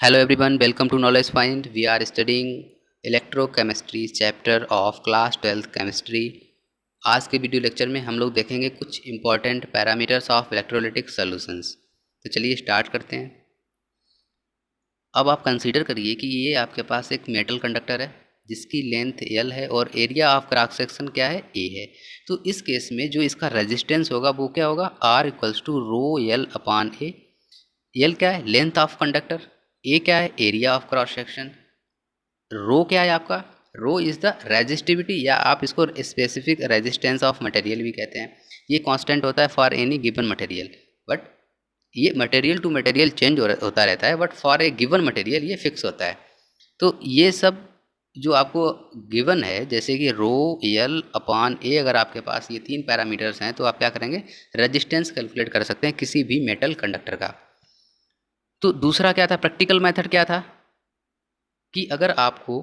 Hello everyone, welcome to Knowledge Find. We are studying electrochemistry chapter of class 12th chemistry. आज के video lecture में हम लोग देखेंगे कुछ important parameters of electrolytic solutions. तो चलिए स्टार्ट करते हैं। अब आप कंसीडर करिए कि ये आपके पास एक मेटल कंडक्टर है जिसकी लेंथ L है और एरिया ऑफ क्रॉस सेक्शन क्या है, A है। तो इस केस में जो इसका रेजिस्टेंस होगा वो क्या होगा, R equals to rho L upon A. L क्या है, लेंथ ऑफ कंडक्टर, ए क्या है, area of cross section, rho क्या है आपका, रो इज़ द रेजिस्टिविटी या आप इसको स्पेसिफिक रेजिस्टेंस ऑफ मटेरियल भी कहते हैं। ये कांस्टेंट होता है for any given material, but ये मटेरियल टू मटेरियल चेंज होता रहता है, but for a given material ये फिक्स होता है। तो ये सब जो आपको गिवन है, जैसे कि रो एल अपॉन ए, अगर आपके पास ये तीन पैरामीटर्स हैं तो आप क्या करेंगे, रेजिस्टेंस कैलकुलेट कर सकते हैं किसी भी मेटल कंडक्टर का। तो दूसरा क्या था, प्रैक्टिकल मेथड क्या था कि अगर आपको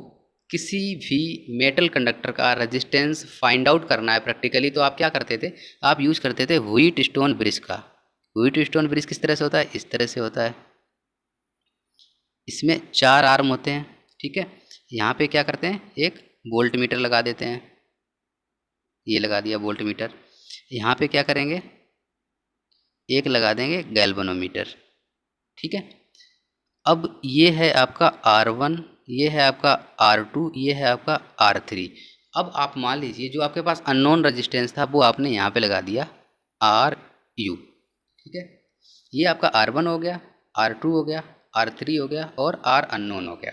किसी भी मेटल कंडक्टर का रेजिस्टेंस फाइंड आउट करना है प्रैक्टिकली, तो आप क्या करते थे, आप यूज करते थे व्हीट स्टोन ब्रिज का। व्हीट स्टोन ब्रिज किस तरह से होता है, इस तरह से होता है। इसमें 4 आर्म होते हैं, ठीक है। यहाँ पे क्या करते हैं, एक वोल्ट मीटर लगा देते हैं, ये लगा दिया वोल्ट मीटर। यहाँ पे क्या करेंगे, एक लगा देंगे गैल्वेनोमीटर, ठीक है। अब ये है आपका R1, ये है आपका R2, ये है आपका R3। अब आप मान लीजिए जो आपके पास अननोन रेजिस्टेंस था वो आपने यहाँ पे लगा दिया RU, ठीक है। ये आपका R1 हो गया, R2 हो गया, R3 हो गया और R अननोन हो गया।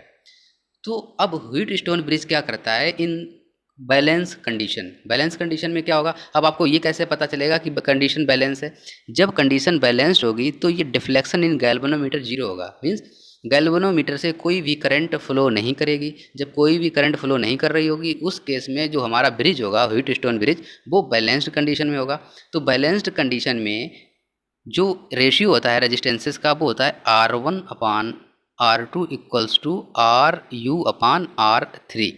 तो अब व्हीट स्टोन ब्रिज क्या करता है, इन बैलेंस कंडीशन में क्या होगा, अब आपको ये कैसे पता चलेगा कि कंडीशन बैलेंस है, जब कंडीशन बैलेंस्ड होगी तो ये डिफ्लेक्शन इन गैल्वेनोमीटर जीरो होगा। मीन्स गैल्वेनोमीटर से कोई भी करंट फ्लो नहीं करेगी। जब कोई भी करंट फ्लो नहीं कर रही होगी उस केस में जो हमारा ब्रिज होगा, व्हीट स्टोन ब्रिज, वो बैलेंस्ड कंडीशन में होगा। तो बैलेंस्ड कंडीशन में जो रेशियो होता है रेजिस्टेंसेस का वो होता है R1 upon R2 equals to RU upon R3।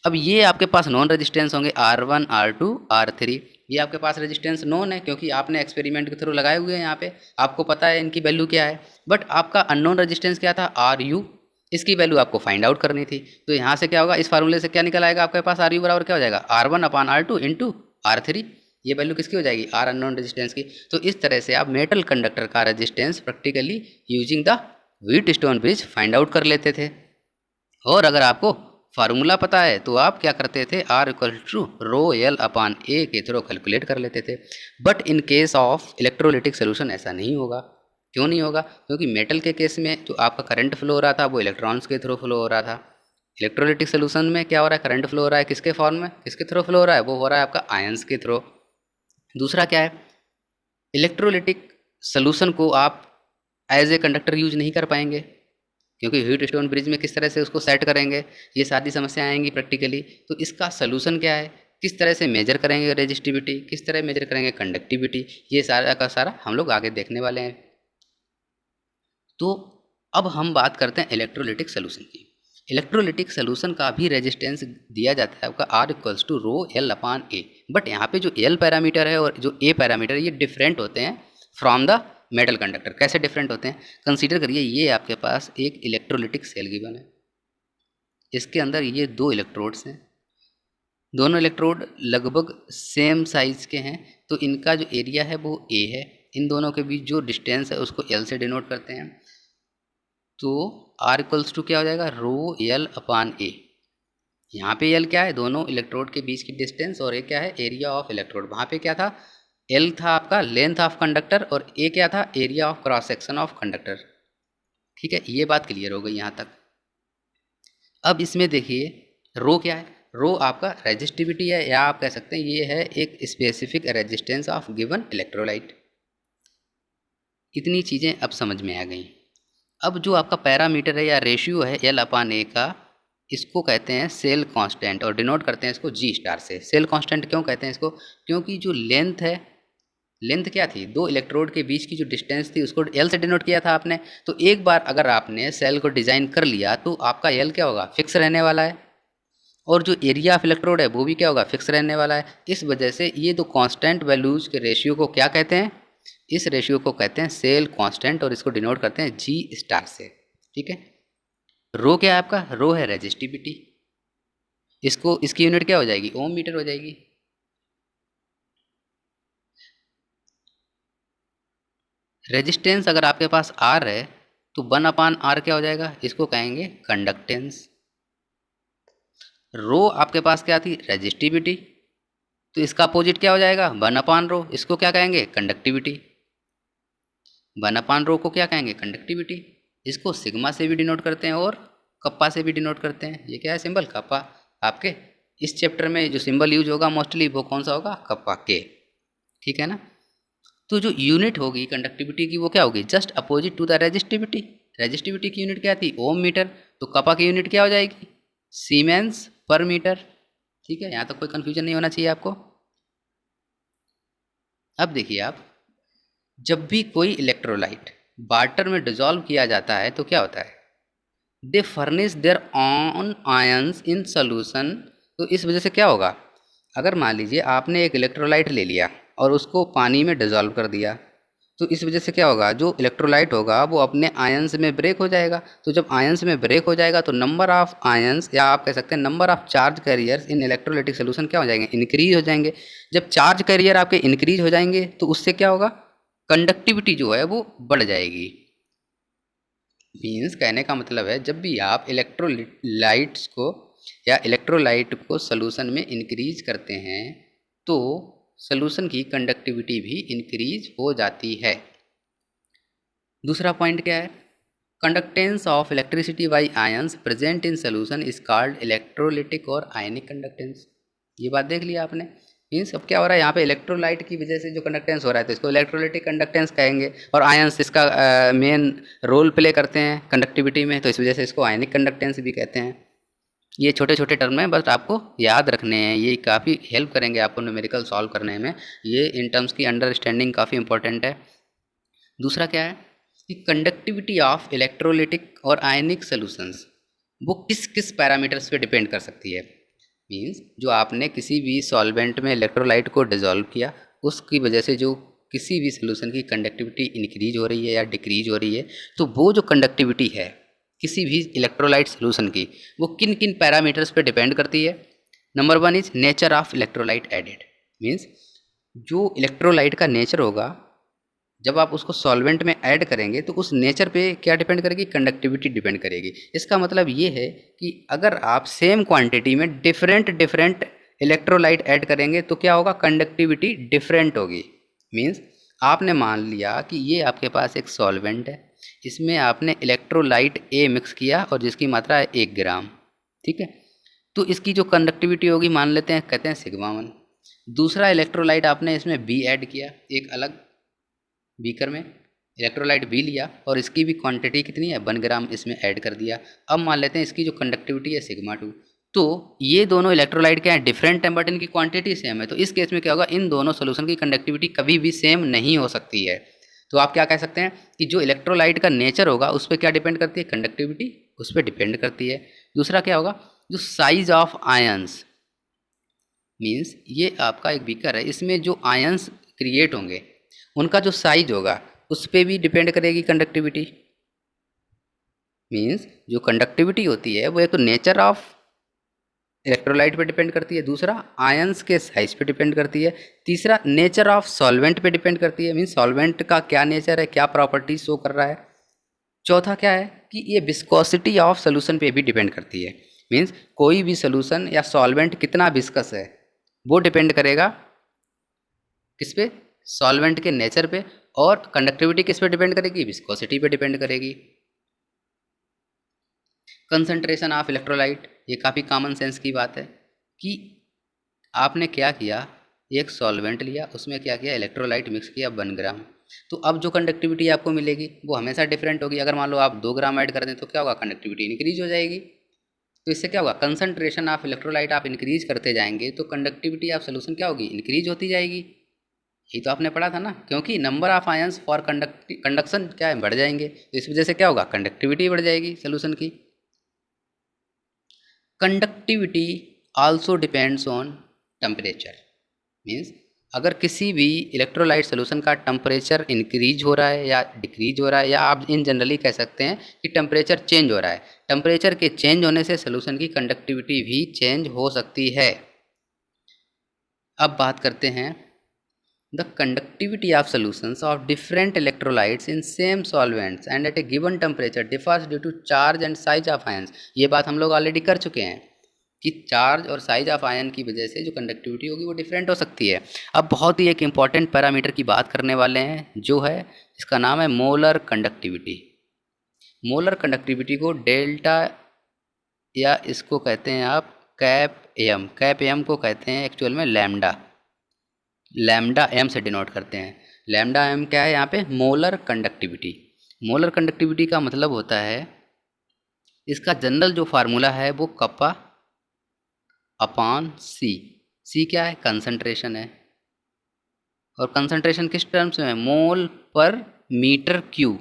अब ये आपके पास नॉन रेजिस्टेंस होंगे R1, R2, R3। ये आपके पास रेजिस्टेंस नॉन है क्योंकि आपने एक्सपेरिमेंट के थ्रू लगाए हुए हैं, यहाँ पे आपको पता है इनकी वैल्यू क्या है। बट आपका अननोन रेजिस्टेंस क्या था, RU, इसकी वैल्यू आपको फाइंड आउट करनी थी। तो यहाँ से क्या होगा, इस फार्मूले से क्या निकल आएगा आपके पास, RU बराबर क्या हो जाएगा, R1 upon R2 into R3। ये वैल्यू किसकी हो जाएगी, R अननोन रेजिस्टेंस की। तो इस तरह से आप मेटल कंडक्टर का resistance practically using the wheat stone bridge find out कर लेते थे। और अगर आपको फार्मूला पता है तो आप क्या करते थे, R equal to rho L upon A के थ्रू कैलकुलेट कर लेते थे। But in case of electrolytic solution ऐसा नहीं होगा। क्यों नहीं होगा, क्योंकि मेटल के केस में जो आपका करंट फ्लो हो रहा था वो इलेक्ट्रॉन्स के थ्रू फ्लो हो रहा था। इलेक्ट्रोलिटिक सोल्यूशन में क्या हो रहा है, करंट फ्लो हो रहा है, किसके फॉर्म में, किसके थ्रू फ्लो हो रहा है, वो हो रहा है आपका आयंस के थ्रू। दूसरा क्या है, इलेक्ट्रोलिटिक सोल्यूशन को आप एज ए कंडक्टर यूज नहीं कर पाएंगे क्योंकि व्हीट स्टोन ब्रिज में किस तरह से उसको सेट करेंगे, ये सारी समस्याएं आएंगी प्रैक्टिकली। तो इसका सलूशन क्या है, किस तरह से मेजर करेंगे रेजिस्टिविटी, किस तरह मेजर करेंगे कंडक्टिविटी, ये सारा का सारा हम लोग आगे देखने वाले हैं। तो अब हम बात करते हैं इलेक्ट्रोलिटिक सोल्यूशन की। इलेक्ट्रोलिटिक सोल्यूशन का भी रेजिस्टेंस दिया जाता है आपका R equals to rho L upon A. But यहाँ पे जो एल पैरामीटर है और जो ए पैरामीटर है ये डिफरेंट होते हैं फ्रॉम द मेटल कंडक्टर। कैसे डिफरेंट होते हैं, कंसीडर करिए ये आपके पास एक इलेक्ट्रोलिटिक सेल गिवन है, इसके अंदर ये 2 इलेक्ट्रोड्स हैं, दोनों इलेक्ट्रोड लगभग सेम साइज के हैं। तो इनका जो एरिया है वो A है, इन दोनों के बीच जो डिस्टेंस है उसको L से डिनोट करते हैं। तो R इक्वल्स टू क्या हो जाएगा, रो एल अपान ए। यहाँ पे L क्या है, दोनों इलेक्ट्रोड के बीच की डिस्टेंस, और A क्या है, एरिया ऑफ इलेक्ट्रोड। वहाँ पे क्या था, L था आपका लेंथ ऑफ कंडक्टर और A क्या था, area of cross section of conductor. ठीक है, ये बात क्लियर हो गई यहाँ तक। अब इसमें देखिए रो क्या है, रो आपका रेजिस्टिविटी है, या आप कह सकते हैं ये है एक specific resistance of given electrolyte. इतनी चीज़ें अब समझ में आ गई। अब जो आपका पैरामीटर है या रेशियो है L अपान ए का, इसको कहते हैं सेल कांस्टेंट और डिनोट करते हैं इसको G स्टार से। सेल कांस्टेंट क्यों कहते हैं इसको, क्योंकि जो लेंथ है, लेंथ क्या थी, 2 इलेक्ट्रोड के बीच की जो डिस्टेंस थी उसको L से डिनोट किया था आपने। तो एक बार अगर आपने सेल को डिज़ाइन कर लिया तो आपका L क्या होगा, फिक्स रहने वाला है, और जो एरिया ऑफ इलेक्ट्रोड है वो भी क्या होगा, फिक्स रहने वाला है। इस वजह से ये दो कांस्टेंट वैल्यूज के रेशियो को क्या कहते हैं, इस रेशियो को कहते हैं सेल कांस्टेंट, और इसको डिनोट करते हैं G स्टार से। ठीक है, रो क्या है आपका? रो है रेजिस्टिविटी। इसको इसकी यूनिट क्या हो जाएगी? ओम मीटर हो जाएगी। रेजिस्टेंस अगर आपके पास आर है तो 1/r क्या हो जाएगा? इसको कहेंगे कंडक्टेंस। रो आपके पास क्या थी? रेजिस्टिविटी। तो इसका अपोजिट क्या हो जाएगा? 1/रो। इसको क्या कहेंगे? कंडक्टिविटी। 1/रो को क्या कहेंगे? कंडक्टिविटी। इसको सिग्मा से भी डिनोट करते हैं और कप्पा से भी डिनोट करते हैं। ये क्या है सिंबल? कप्पा। आपके इस चैप्टर में जो सिंबल यूज होगा मोस्टली वो कौन सा होगा? कप्पा के। ठीक है ना? तो जो यूनिट होगी कंडक्टिविटी की वो क्या होगी? Just opposite to the resistivity. Resistivity की यूनिट क्या थी? Ohm metre. तो कपा की यूनिट क्या हो जाएगी? सीमेंस पर मीटर। ठीक है, यहाँ तक कोई कंफ्यूजन नहीं होना चाहिए आपको। अब देखिए आप, जब भी कोई इलेक्ट्रोलाइट वाटर में डिजोल्व किया जाता है तो क्या होता है? They furnish their own ions in solution. तो इस वजह से क्या होगा? अगर मान लीजिए आपने एक इलेक्ट्रोलाइट ले लिया और उसको पानी में डिजोल्व कर दिया, तो इस वजह से क्या होगा? जो इलेक्ट्रोलाइट होगा वो अपने आयंस में ब्रेक हो जाएगा। तो जब आयंस में ब्रेक हो जाएगा तो नंबर ऑफ आयंस, या आप कह सकते हैं number of charge carriers in electrolytic solution क्या हो जाएंगे? इंक्रीज हो जाएंगे। जब चार्ज कैरियर आपके इंक्रीज हो जाएंगे तो उससे क्या होगा? कंडक्टिविटी जो है वो बढ़ जाएगी। मीन्स कहने का मतलब है, जब भी आप इलेक्ट्रोलाइट्स को या इलेक्ट्रोलाइट को सोल्यूशन में इंक्रीज करते हैं तो सोल्यूशन की कंडक्टिविटी भी इंक्रीज हो जाती है। दूसरा पॉइंट क्या है? Conductance of electricity by ions present in solution is called electrolytic और आयनिक कंडक्टेंस। ये बात देख लिया आपने। मीन्स अब क्या हो रहा है यहाँ पे? इलेक्ट्रोलाइट की वजह से जो कंडक्टेंस हो रहा है तो इसको इलेक्ट्रोलिटिक कंडक्टेंस कहेंगे, और आयंस इसका मेन रोल प्ले करते हैं कंडक्टिविटी में, तो इस वजह से इसको आयनिक कंडक्टेंस भी कहते हैं। ये छोटे छोटे टर्म हैं, बस आपको याद रखने हैं। ये काफ़ी हेल्प करेंगे आपको न्यूमेरिकल सॉल्व करने में। ये इन टर्म्स की अंडरस्टैंडिंग काफ़ी इंपॉर्टेंट है। दूसरा क्या है कि कंडक्टिविटी ऑफ इलेक्ट्रोलिटिक और आयनिक सॉल्यूशंस वो किस किस पैरामीटर्स पे डिपेंड कर सकती है? मींस जो आपने किसी भी सॉल्वेंट में इलेक्ट्रोलाइट को डिसॉल्व किया, उसकी वजह से जो किसी भी सोल्यूशन की कंडक्टिविटी इंक्रीज हो रही है या डिक्रीज हो रही है, तो वो जो कंडक्टिविटी है किसी भी इलेक्ट्रोलाइट सोल्यूशन की, वो किन किन पैरामीटर्स पे डिपेंड करती है? Number 1 is nature of electrolyte added. Means जो इलेक्ट्रोलाइट का नेचर होगा, जब आप उसको सॉल्वेंट में ऐड करेंगे तो उस नेचर पे क्या डिपेंड करेगी? कंडक्टिविटी डिपेंड करेगी। इसका मतलब ये है कि अगर आप सेम क्वांटिटी में डिफरेंट डिफरेंट इलेक्ट्रोलाइट ऐड करेंगे तो क्या होगा? कंडक्टिविटी डिफरेंट होगी। मीन्स आपने मान लिया कि ये आपके पास एक सॉल्वेंट है, इसमें आपने इलेक्ट्रोलाइट ए मिक्स किया और जिसकी मात्रा है 1 ग्राम। ठीक है, तो इसकी जो कंडक्टिविटी होगी मान लेते हैं, कहते हैं सिग्मा 1। दूसरा इलेक्ट्रोलाइट आपने इसमें बी ऐड किया, एक अलग बीकर में इलेक्ट्रोलाइट बी लिया और इसकी भी क्वांटिटी कितनी है? 1 ग्राम इसमें ऐड कर दिया। अब मान लेते हैं इसकी जो कंडक्टिविटी है सिग्मा 2। तो ये दोनों इलेक्ट्रोलाइट क्या है? डिफरेंट है, बट इनकी क्वांटिटी सेम है। तो इस केस में क्या होगा? इन दोनों सोल्यूशन की कंडक्टिविटी कभी भी सेम नहीं हो सकती है। तो आप क्या कह सकते हैं कि जो इलेक्ट्रोलाइट का नेचर होगा उस पर क्या डिपेंड करती है? कंडक्टिविटी उस पर डिपेंड करती है। दूसरा क्या होगा? जो साइज ऑफ आयंस, मीन्स ये आपका एक बीकर है, इसमें जो आयंस क्रिएट होंगे उनका जो साइज होगा उस पर भी डिपेंड करेगी कंडक्टिविटी। मीन्स जो कंडक्टिविटी होती है वो एक तो नेचर ऑफ इलेक्ट्रोलाइट पे डिपेंड करती है, दूसरा आयंस के साइज पे डिपेंड करती है, तीसरा नेचर ऑफ सॉल्वेंट पे डिपेंड करती है। मीन्स सॉल्वेंट का क्या नेचर है, क्या प्रॉपर्टीज शो कर रहा है। चौथा क्या है कि ये विस्कोसिटी ऑफ सोल्यूशन पे भी डिपेंड करती है। मीन्स कोई भी सोल्यूशन या सॉल्वेंट कितना विस्कस है वो डिपेंड करेगा किस पे? सॉल्वेंट के नेचर पे। और कंडक्टिविटी किस पे डिपेंड करेगी? विस्कोसिटी पे डिपेंड करेगी। कंसंट्रेशन ऑफ इलेक्ट्रोलाइट, ये काफ़ी कॉमन सेंस की बात है कि आपने क्या किया, एक सॉल्वेंट लिया, उसमें क्या किया? इलेक्ट्रोलाइट मिक्स किया 1 ग्राम। तो अब जो कंडक्टिविटी आपको मिलेगी वो हमेशा डिफरेंट होगी। अगर मान लो आप 2 ग्राम ऐड कर दें तो क्या होगा? कंडक्टिविटी इंक्रीज हो जाएगी। तो इससे क्या होगा? कंसंट्रेशन ऑफ इलेक्ट्रोलाइट आप इंक्रीज करते जाएंगे तो कंडक्टिविटी ऑफ सोल्यूशन क्या होगी? इंक्रीज होती जाएगी। यही तो आपने पढ़ा था ना, क्योंकि number of ions for conduction क्या है? बढ़ जाएंगे। तो इस वजह से क्या होगा? कंडक्टिविटी बढ़ जाएगी सोल्यूशन की। Conductivity also depends on temperature. Means अगर किसी भी इलेक्ट्रोलाइट सोल्यूशन का टेम्परेचर इंक्रीज हो रहा है या डिक्रीज हो रहा है, या आप इन जनरली कह सकते हैं कि टेम्परेचर चेंज हो रहा है, टेम्परेचर के चेंज होने से सोल्यूशन की कंडक्टिविटी भी चेंज हो सकती है। अब बात करते हैं the conductivity of solutions of different electrolytes in same solvents and at a given temperature differs due to charge and size of ions. ये बात हम लोग ऑलरेडी कर चुके हैं कि चार्ज और साइज ऑफ आयन की वजह से जो कंडक्टिविटी होगी वो डिफरेंट हो सकती है। अब बहुत ही एक इम्पॉर्टेंट पैरामीटर की बात करने वाले हैं, जो है इसका नाम है मोलर कंडक्टिविटी। मोलर कंडक्टिविटी को डेल्टा, या इसको कहते हैं आप कैप एम को कहते हैं एक्चुअल में लैम्डा एम से डिनोट करते हैं। लैम्डा एम क्या है यहाँ पे? Molar conductivity. मोलर कंडक्टिविटी का मतलब होता है, इसका जनरल जो फार्मूला है वो कप्पा अपॉन सी क्या है? कंसंट्रेशन है। और कंसंट्रेशन किस टर्म्स में? मोल पर मीटर क्यूब।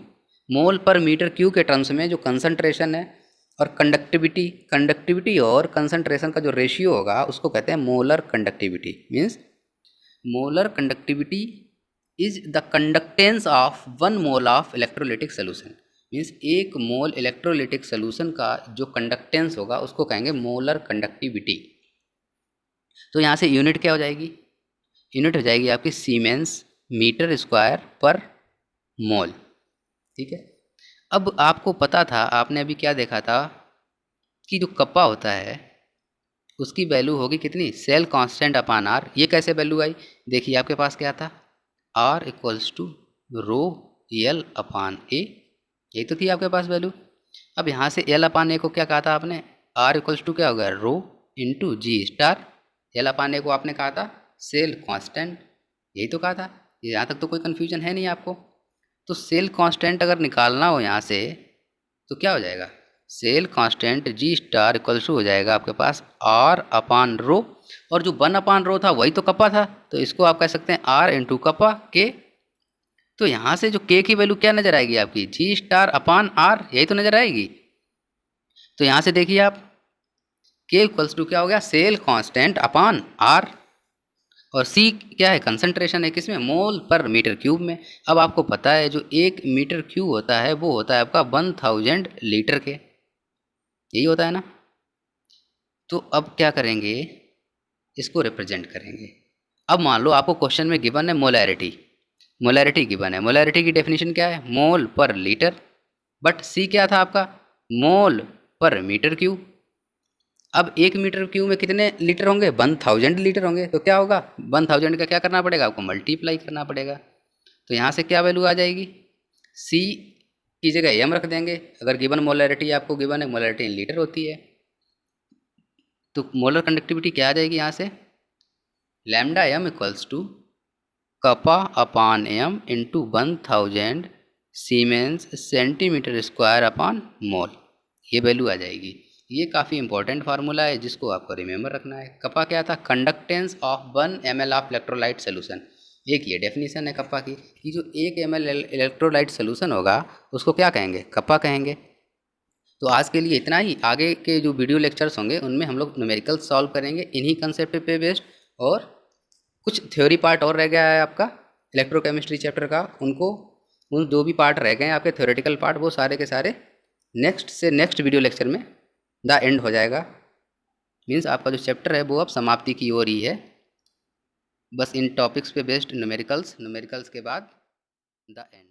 मोल पर मीटर क्यूब के टर्म्स में जो कंसंट्रेशन है, और कंडक्टिविटी और कंसंट्रेशन का जो रेशियो होगा उसको कहते हैं molar conductivity. Means molar conductivity is the conductance of 1 mole of electrolytic solution. Means 1 mole electrolytic solution का जो कंडक्टेंस होगा उसको कहेंगे मोलर कंडक्टिविटी। तो यहाँ से यूनिट क्या हो जाएगी? यूनिट हो जाएगी आपकी सीमेंस मीटर स्क्वायर पर मोल। ठीक है। अब आपको पता था, आपने अभी क्या देखा था कि जो कप्पा होता है उसकी वैल्यू होगी कितनी? Cell constant upon R. ये कैसे वैल्यू आई? देखिए आपके पास क्या था? R equals to rho L upon A, यही तो थी आपके पास वैल्यू। अब यहाँ से एल अपान ए को क्या कहा था आपने? आर इक्वल्स टू क्या हो गया? रो इंटू जी स्टार। एल अपान ए को आपने कहा था सेल कांस्टेंट, यही तो कहा था। यहाँ तक तो कोई कन्फ्यूजन है नहीं आपको। तो सेल कांस्टेंट अगर निकालना हो यहाँ से तो क्या हो जाएगा? Cell constant G star equals to हो जाएगा आपके पास आर अपान रो, और जो 1 अपान रो था वही तो कप्पा था, तो इसको आप कह सकते हैं आर इंटू कप्पा के। तो यहाँ से जो के की वैल्यू क्या नजर आएगी आपकी? जी स्टार अपान आर, यही तो नजर आएगी। तो यहाँ से देखिए आप, के इक्वल्स टू क्या हो गया? सेल कांस्टेंट अपान आर, और सी क्या है? कंसंट्रेशन है किसमें? मोल पर मीटर क्यूब में। अब आपको पता है जो 1 मीटर क्यूब होता है वो होता है आपका 1000 लीटर के, यही होता है ना। तो अब क्या करेंगे? इसको रिप्रेजेंट करेंगे। अब मान लो आपको क्वेश्चन में गिवन है मोलैरिटी गिवन है। मोलैरिटी की डेफिनेशन क्या है? मोल पर लीटर, बट सी क्या था आपका? मोल पर मीटर क्यूब। अब 1 मीटर क्यूब में कितने लीटर होंगे? 1000 लीटर होंगे। तो क्या होगा? 1000 का क्या करना पड़ेगा आपको? मल्टीप्लाई करना पड़ेगा। तो यहाँ से क्या वैल्यू आ जाएगी? सी की जगह एम रख देंगे। अगर गिवन मोलैरिटी आपको गिवन है, मोलैरिटी इन लीटर होती है, तो मोलर कंडक्टिविटी क्या आ जाएगी यहाँ से? Lambda M equals to kappa upon M into 1000 siemens centimetre square upon mole, ये वैल्यू आ जाएगी। ये काफ़ी इंपॉर्टेंट फार्मूला है जिसको आपको रिमेंबर रखना है। कपा क्या था? Conductance of 1 ml of electrolyte solution. एक ये डेफिनेशन है कप्पा की कि जो 1 ml इलेक्ट्रोलाइट सोल्यूशन होगा उसको क्या कहेंगे? कप्पा कहेंगे। तो आज के लिए इतना ही। आगे के जो वीडियो लेक्चर्स होंगे उनमें हम लोग न्यूमेरिकल सॉल्व करेंगे इन्हीं कंसेप्ट पे बेस्ड, और कुछ थ्योरी पार्ट और रह गया है आपका इलेक्ट्रोकेमिस्ट्री चैप्टर का। उन जो भी पार्ट रह गए हैं आपके थ्योरेटिकल पार्ट, वो सारे के सारे नेक्स्ट वीडियो लेक्चर में द एंड हो जाएगा। मीन्स आपका जो चैप्टर है वो अब समाप्ति की ओर ही है। बस इन टॉपिक्स पे बेस्ड न्यूमेरिकल्स के बाद द एंड।